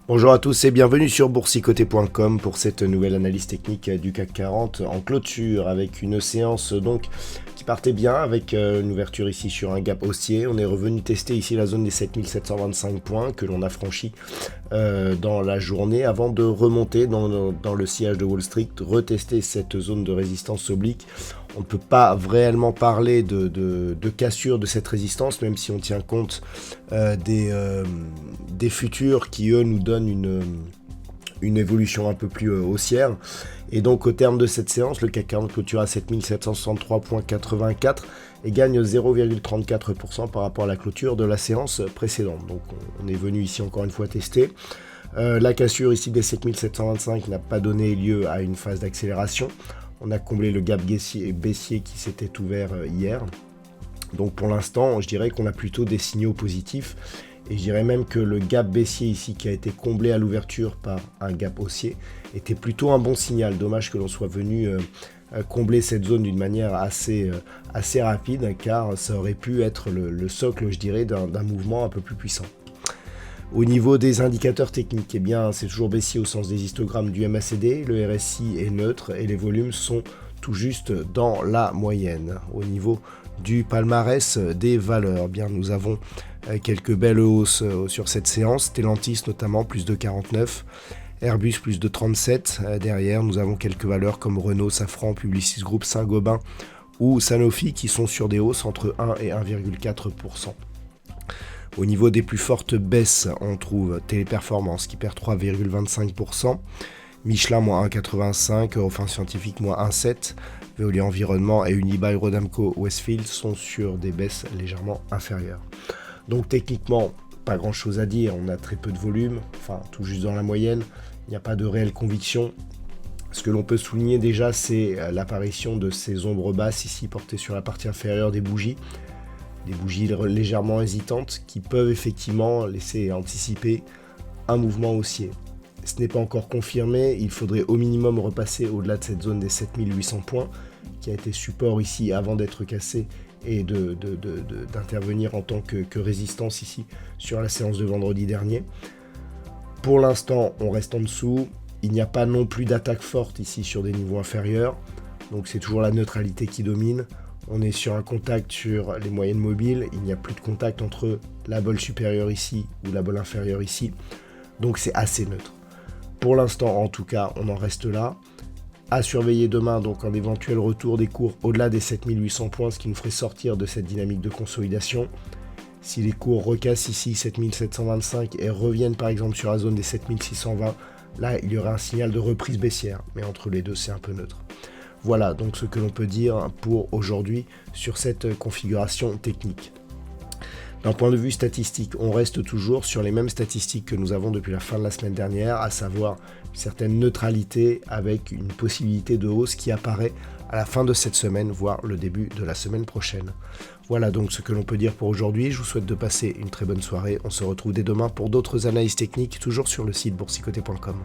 Bonjour à tous et bienvenue sur boursicoté.com pour cette nouvelle analyse technique du CAC 40 en clôture avec une séance donc qui partait bien avec une ouverture ici sur un gap haussier. On est revenu tester ici la zone des 7725 points que l'on a franchi dans la journée avant de remonter dans le sillage de Wall Street, retester cette zone de résistance oblique. On ne peut pas réellement parler de cassure de cette résistance, même si on tient compte des futurs qui, eux, nous donnent une évolution un peu plus haussière. Et donc, au terme de cette séance, le CAC 40 clôture à 7763,84 et gagne 0,34% par rapport à la clôture de la séance précédente. Donc, on est venu ici encore une fois tester. La cassure ici des 7725 n'a pas donné lieu à une phase d'accélération. On a comblé le gap baissier qui s'était ouvert hier. Donc pour l'instant, je dirais qu'on a plutôt des signaux positifs. Et je dirais même que le gap baissier ici qui a été comblé à l'ouverture par un gap haussier était plutôt un bon signal. Dommage que l'on soit venu combler cette zone d'une manière assez rapide, car ça aurait pu être le socle, je dirais, d'un mouvement un peu plus puissant. Au niveau des indicateurs techniques, eh bien, c'est toujours baissier au sens des histogrammes du MACD, le RSI est neutre et les volumes sont tout juste dans la moyenne. Au niveau du palmarès des valeurs, eh bien, nous avons quelques belles hausses sur cette séance, Stellantis notamment, plus de 49, Airbus plus de 37, derrière nous avons quelques valeurs comme Renault, Safran, Publicis Group, Saint-Gobain ou Sanofi qui sont sur des hausses entre 1 et 1,4%. Au niveau des plus fortes baisses, on trouve Téléperformance qui perd 3,25%, Michelin moins 1,85%, Eurofins Scientifique moins 1,7%, Veolia Environnement et Unibail Rodamco Westfield sont sur des baisses légèrement inférieures. Donc techniquement, pas grand chose à dire, on a très peu de volume, enfin tout juste dans la moyenne, il n'y a pas de réelle conviction. Ce que l'on peut souligner déjà, c'est l'apparition de ces ombres basses ici portées sur la partie inférieure des bougies légèrement hésitantes qui peuvent effectivement laisser anticiper un mouvement haussier. Ce n'est pas encore confirmé, il faudrait au minimum repasser au-delà de cette zone des 7800 points qui a été support ici avant d'être cassé et d'intervenir en tant que résistance ici sur la séance de vendredi dernier. Pour l'instant, on reste en dessous, il n'y a pas non plus d'attaque forte ici sur des niveaux inférieurs, donc c'est toujours la neutralité qui domine. On est sur un contact sur les moyennes mobiles, il n'y a plus de contact entre la bolle supérieure ici ou la bolle inférieure ici, donc c'est assez neutre. Pour l'instant, en tout cas, on en reste là. À surveiller demain, donc un éventuel retour des cours au-delà des 7800 points, ce qui nous ferait sortir de cette dynamique de consolidation. Si les cours recassent ici 7725 et reviennent par exemple sur la zone des 7620, là il y aura un signal de reprise baissière, mais entre les deux c'est un peu neutre. Voilà donc ce que l'on peut dire pour aujourd'hui sur cette configuration technique. D'un point de vue statistique, on reste toujours sur les mêmes statistiques que nous avons depuis la fin de la semaine dernière, à savoir une certaine neutralité avec une possibilité de hausse qui apparaît à la fin de cette semaine, voire le début de la semaine prochaine. Voilà donc ce que l'on peut dire pour aujourd'hui. Je vous souhaite de passer une très bonne soirée. On se retrouve dès demain pour d'autres analyses techniques, toujours sur le site boursicoté.com.